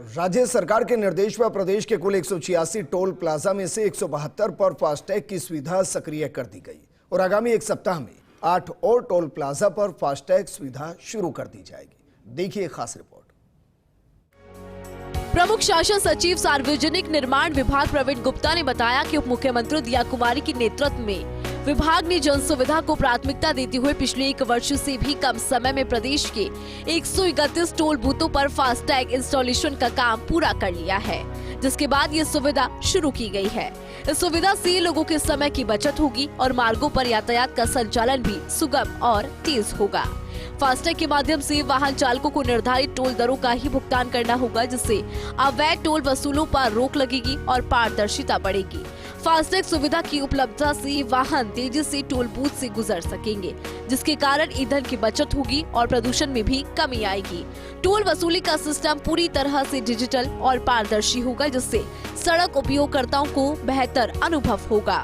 राज्य सरकार के निर्देश पर प्रदेश के कुल 186 टोल प्लाजा में से 172 पर फास्टैग की सुविधा सक्रिय कर दी गई और आगामी एक सप्ताह में 8 और टोल प्लाजा पर फास्टैग सुविधा शुरू कर दी जाएगी। देखिए खास रिपोर्ट। प्रमुख शासन सचिव सार्वजनिक निर्माण विभाग प्रवीण गुप्ता ने बताया कि उप मुख्यमंत्री दिया कुमारी के नेतृत्व में विभाग ने जन सुविधा को प्राथमिकता देते हुए पिछले 1 वर्ष से भी कम समय में प्रदेश के 131 टोल बूथों पर फास्टैग इंस्टॉलेशन का काम पूरा कर लिया है, जिसके बाद ये सुविधा शुरू की गई है। इस सुविधा से लोगों के समय की बचत होगी और मार्गों पर यातायात का संचालन भी सुगम और तेज होगा। फास्टैग के माध्यम से वाहन चालकों को निर्धारित टोल दरों का ही भुगतान करना होगा, जिससे अवैध टोल वसूलों पर रोक लगेगी और पारदर्शिता बढ़ेगी। फास्टैग सुविधा की उपलब्धता से वाहन तेजी से टोल बूथ से गुजर सकेंगे, जिसके कारण ईंधन की बचत होगी और प्रदूषण में भी कमी आएगी। टोल वसूली का सिस्टम पूरी तरह से डिजिटल और पारदर्शी होगा, जिससे सड़क उपयोगकर्ताओं को बेहतर अनुभव होगा।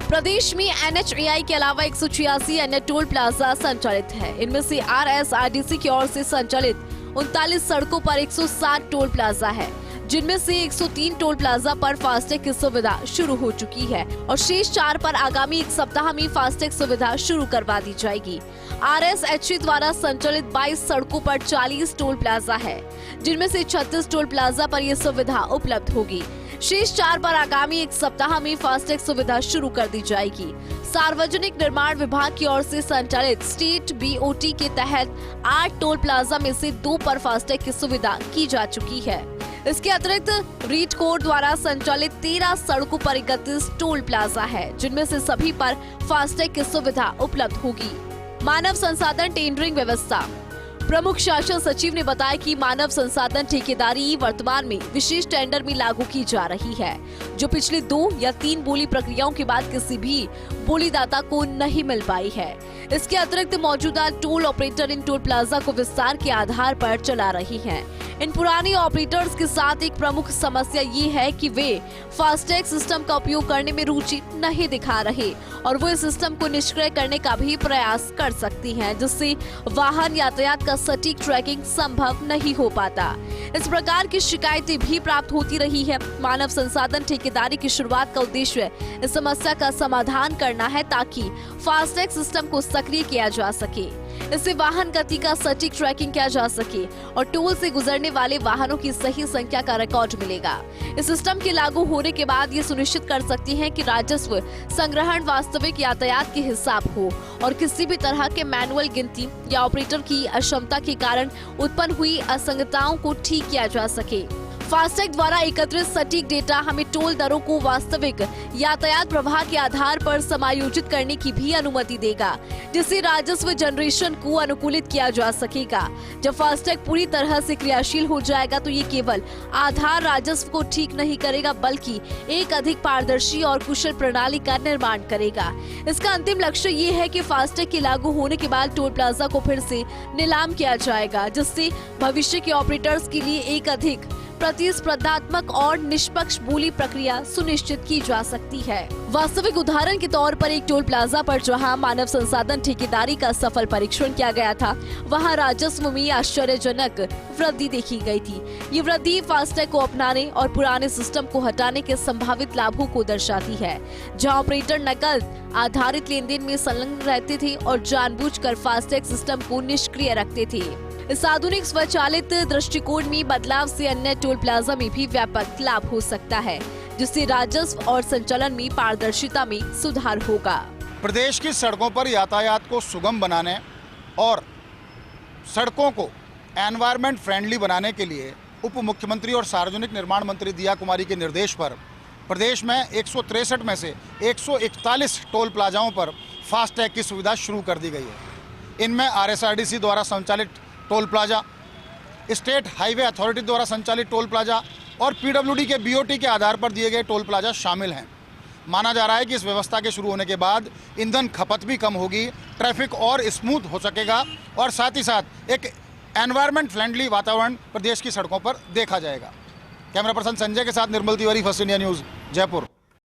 प्रदेश में NHAI के अलावा 186 अन्य टोल प्लाजा संचालित है। इनमें से RSRDC की ओर से संचालित 39 सड़कों पर 160 टोल प्लाजा है, जिनमें से 103 टोल प्लाजा पर फास्टैग की सुविधा शुरू हो चुकी है और शेष 4 पर आगामी एक सप्ताह में फास्टैग सुविधा शुरू करवा दी जाएगी। RSHA द्वारा संचालित 22 सड़कों पर 40 टोल प्लाजा है, जिनमें से 36 टोल प्लाजा पर यह सुविधा उपलब्ध होगी। शेष 4 पर आगामी एक सप्ताह में फास्टैग सुविधा शुरू कर दी जाएगी। सार्वजनिक निर्माण विभाग की ओर से संचालित स्टेट BOT के तहत 8 टोल प्लाजा में से 2 पर फास्टैग की सुविधा की जा चुकी है। इसके अतिरिक्त रीड कोड द्वारा संचालित 13 सड़कों पर 31 टोल प्लाजा है, जिनमें से सभी पर फास्टैग की सुविधा उपलब्ध होगी। मानव संसाधन टेंडरिंग व्यवस्था। प्रमुख शासन सचिव ने बताया कि मानव संसाधन ठेकेदारी वर्तमान में विशेष टेंडर में लागू की जा रही है, जो पिछले 2 या 3 बोली प्रक्रियाओं के बाद किसी भी बोलीदाता को नहीं मिल पाई है। इसके अतिरिक्त मौजूदा टोल ऑपरेटर इन टोल प्लाजा को विस्तार के आधार पर चला रही हैं। इन पुराने ऑपरेटर्स के साथ एक प्रमुख समस्या ये है कि वे फास्टैग सिस्टम का उपयोग करने में रुचि नहीं दिखा रहे और वो इस सिस्टम को निष्क्रिय करने का भी प्रयास कर सकती हैं, जिससे वाहन यातायात का सटीक ट्रैकिंग संभव नहीं हो पाता। इस प्रकार की शिकायतें भी प्राप्त होती रही है। मानव संसाधन ठेकेदारी की शुरुआत का उद्देश्य इस समस्या का समाधान करना है, ताकि फास्टैग सिस्टम को सक्रिय किया जा सके। इससे वाहन गति का सटीक ट्रैकिंग किया जा सके और टोल से गुजरने वाले वाहनों की सही संख्या का रिकॉर्ड मिलेगा। इस सिस्टम के लागू होने के बाद ये सुनिश्चित कर सकती है कि राजस्व संग्रहण वास्तविक यातायात के हिसाब हो और किसी भी तरह के मैनुअल गिनती या ऑपरेटर की अक्षमता के कारण उत्पन्न हुई असंगतताओं को ठीक किया जा सके। फास्टैग द्वारा एकत्रित सटीक डेटा हमें टोल दरों को वास्तविक यातायात प्रवाह के आधार पर समायोजित करने की भी अनुमति देगा, जिससे राजस्व जनरेशन को अनुकूलित किया जा सकेगा। जब फास्टैग पूरी तरह से क्रियाशील हो जाएगा तो ये केवल आधार राजस्व को ठीक नहीं करेगा, बल्कि एक अधिक पारदर्शी और कुशल प्रणाली का निर्माण करेगा। इसका अंतिम लक्ष्य ये है कि फास्टैग के लागू होने के बाद टोल प्लाजा को फिर से नीलाम किया जाएगा, जिससे भविष्य के ऑपरेटर्स के लिए एक अधिक प्रतिस्पर्धात्मक और निष्पक्ष बोली प्रक्रिया सुनिश्चित की जा सकती है। वास्तविक उदाहरण के तौर पर एक टोल प्लाजा पर जहां मानव संसाधन ठेकेदारी का सफल परीक्षण किया गया था, वहां राजस्व में आश्चर्यजनक वृद्धि देखी गई थी। ये वृद्धि फास्टैग को अपनाने और पुराने सिस्टम को हटाने के संभावित लाभों को दर्शाती है। जहां ऑपरेटर नकद आधारित लेन देन में संलग्न रहते थे और जानबूझकर फास्टैग सिस्टम को निष्क्रिय रखते थे। इस आधुनिक स्वचालित दृष्टिकोण में बदलाव से अन्य टोल प्लाजा में भी व्यापक लाभ हो सकता है, जिससे राजस्व और संचालन में पारदर्शिता में सुधार होगा। प्रदेश की सड़कों पर यातायात को सुगम बनाने और सड़कों को एनवायरमेंट फ्रेंडली बनाने के लिए उप मुख्यमंत्री और सार्वजनिक निर्माण मंत्री दिया कुमारी के निर्देश पर प्रदेश में 163 में से 141 टोल प्लाजाओं पर फास्टैग की सुविधा शुरू कर दी गई है। इनमें RSRDC द्वारा संचालित toll plaza, state highway authority द्वारा संचालित टोल प्लाजा और PWD के BOT के आधार पर दिए गए टोल प्लाजा शामिल हैं। माना जा रहा है कि इस व्यवस्था के शुरू होने के बाद ईंधन खपत भी कम होगी, ट्रैफिक और स्मूथ हो सकेगा और साथ ही साथ एक एनवायरमेंट फ्रेंडली वातावरण प्रदेश की सड़कों पर देखा जाएगा। कैमरा पर्सन संजय के साथ Nirmal Tiwari, first India news, Jaipur.